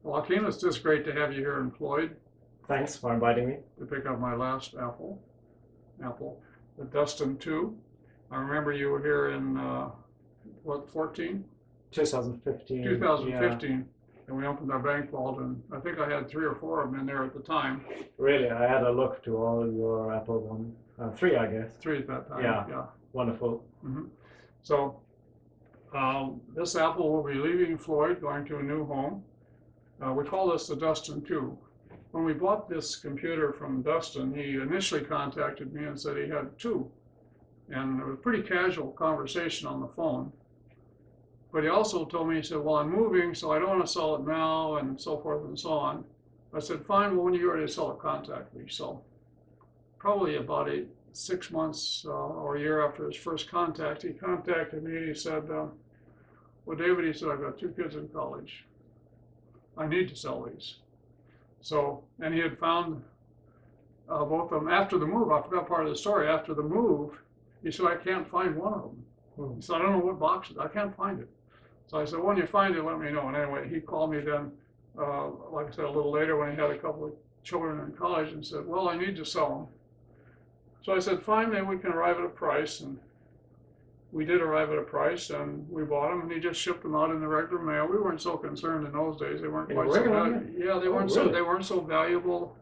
Well, Joaquin, it's just great to have you here in Floyd Thanks for inviting me. to pick up my last Apple, the Duston 2. I remember you were here in, 14? 2015. 2015. And we opened our bank vault, and I think I had 3 or 4 of them in there at the time. Yeah. Really, I had a look to all your Apple-1, 3, I guess. 3 at that time. Yeah. Wonderful. Mm-hmm. So this Apple will be leaving Floyd, going to a new home. We call this the Duston 2. When we bought this computer from Duston, he initially contacted me and said he had 2. And it was a pretty casual conversation on the phone. But he also told me, he said, well, I'm moving, so I don't want to sell it now, and so forth and so on. I said, fine, well, when you're ready to sell it, contact me. So probably about 6 months or a year after his first contact, he contacted me and he said, well, David, he said, I've got 2 kids in college. I need to sell these. So, and he had found both of them after the move. I forgot part of the story. After the move, he said, I can't find one of them. He said, I don't know what box it is. I can't find it. So I said, when you find it, let me know. And anyway, he called me then, like I said, a little later when he had a couple of children in college and said, well, I need to sell them. So I said, fine, then we can arrive at a price. And we did arrive at a price, and we bought them, and he just shipped them out in the regular mail. We weren't so concerned in those days. They weren't quite so valuable. Yeah, they weren't really? they weren't so valuable.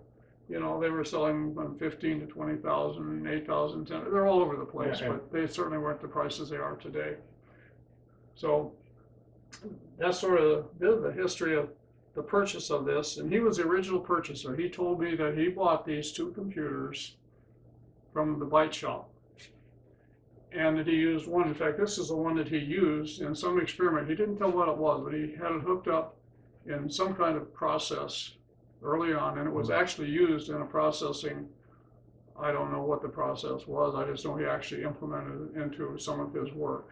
You know, they were selling from 15 to 20,000, 8,000, 10. They're all over the place, Yeah. but they certainly weren't the prices they are today. So that's sort of the history of the purchase of this. And he was the original purchaser. He told me that he bought these 2 computers from the Byte Shop, and that he used one. In fact, this is the one that he used in some experiment. He didn't tell what it was, but he had it hooked up in some kind of process early on, and it was actually used in a processing. I don't know what the process was. I just know he actually implemented it into some of his work.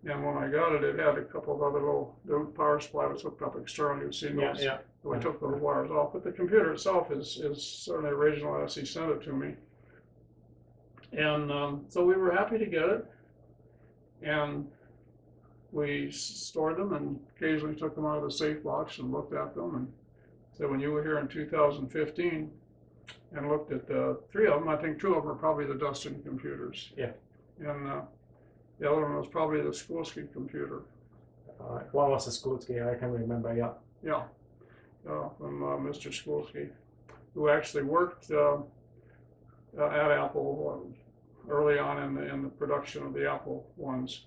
And when I got it, it had a couple of other the power supply was hooked up externally. You've seen those. Yeah. So I took those wires off, but the computer itself is certainly original as he sent it to me. And so we were happy to get it, and we stored them and occasionally took them out of the safe box and looked at them. And so when you were here in 2015 and looked at the 3 of them, I think 2 of them are probably the Duston computers. Yeah. And the other one was probably the Skolsky computer. One was the Skolsky, I can remember, yeah. Yeah, from Mr. Skolsky, who actually worked at Apple early on in the production of the Apple-1s.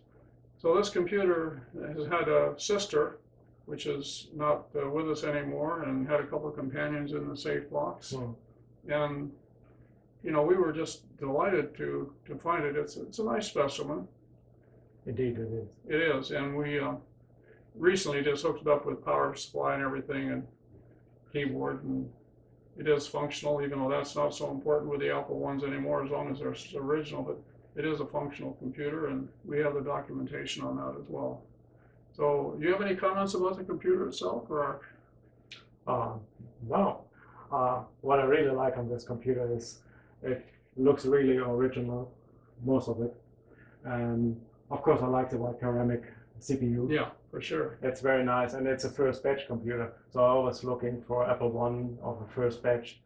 So this computer has had a sister, which is not with us anymore, and had a couple of companions in the safe box. And you know, we were just delighted to find it. It's a nice specimen. Indeed, it is. It is, and we recently just hooked it up with power supply and everything, and keyboard, and it is functional, even though that's not so important with the Apple-1s anymore, as long as they're original. But it is a functional computer, and we have the documentation on that as well. So, do you have any comments about the computer itself, or? No. What I really like on this computer is it looks really original, most of it. And of course, I like the white ceramic CPU. Yeah, for sure. It's very nice, and it's a first batch computer. So I was looking for Apple-1 of a first batch,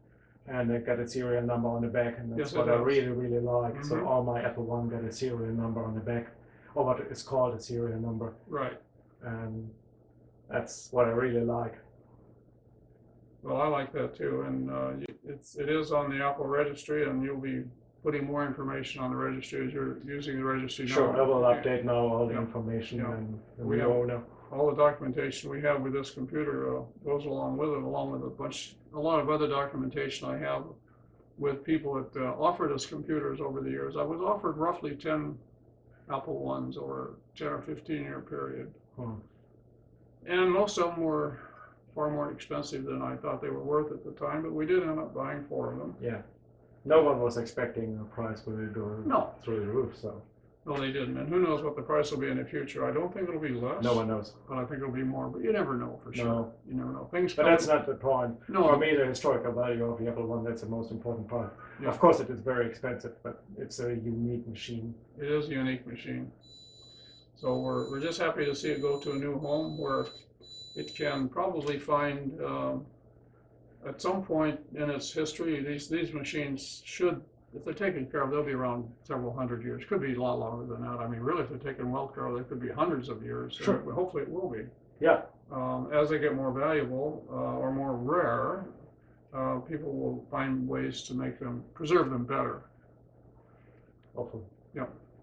and it got a serial number on the back, and that's what I really, really like. So all my Apple-1 got a serial number on the back, or what is called a serial number. Right. And that's what I really like. Well, I like that too, and it is on the Apple registry, and you'll be putting more information on the registry as you're using the registry now. Sure, I will update now all the information, and we have all the documentation we have with this computer goes along with it, along with a lot of other documentation I have with people that offered us computers over the years. I was offered roughly 10 Apple-1s over a 10 or 15-year period. And most of them were far more expensive than I thought they were worth at the time, but we did end up buying 4 of them. Yeah. No one was expecting a price would go through the roof, so. No, they didn't, and who knows what the price will be in the future. I don't think it'll be less. No one knows. But I think it'll be more, but you never know for sure. No. You never know. Things But that's not the point. No. For me, the historical value of the Apple-1, that's the most important part. Yeah. Of course, it is very expensive, but it's a unique machine. It is a unique machine. So we're just happy to see it go to a new home where it can probably find, at some point in its history, these machines should, if they're taken care of, they'll be around several hundred years. Could be a lot longer than that. I mean, really, if they're taken well care of, they could be hundreds of years. Sure. And hopefully it will be. Yeah. As they get more valuable or more rare, people will find ways to make them, preserve them better. Hopefully. Yeah.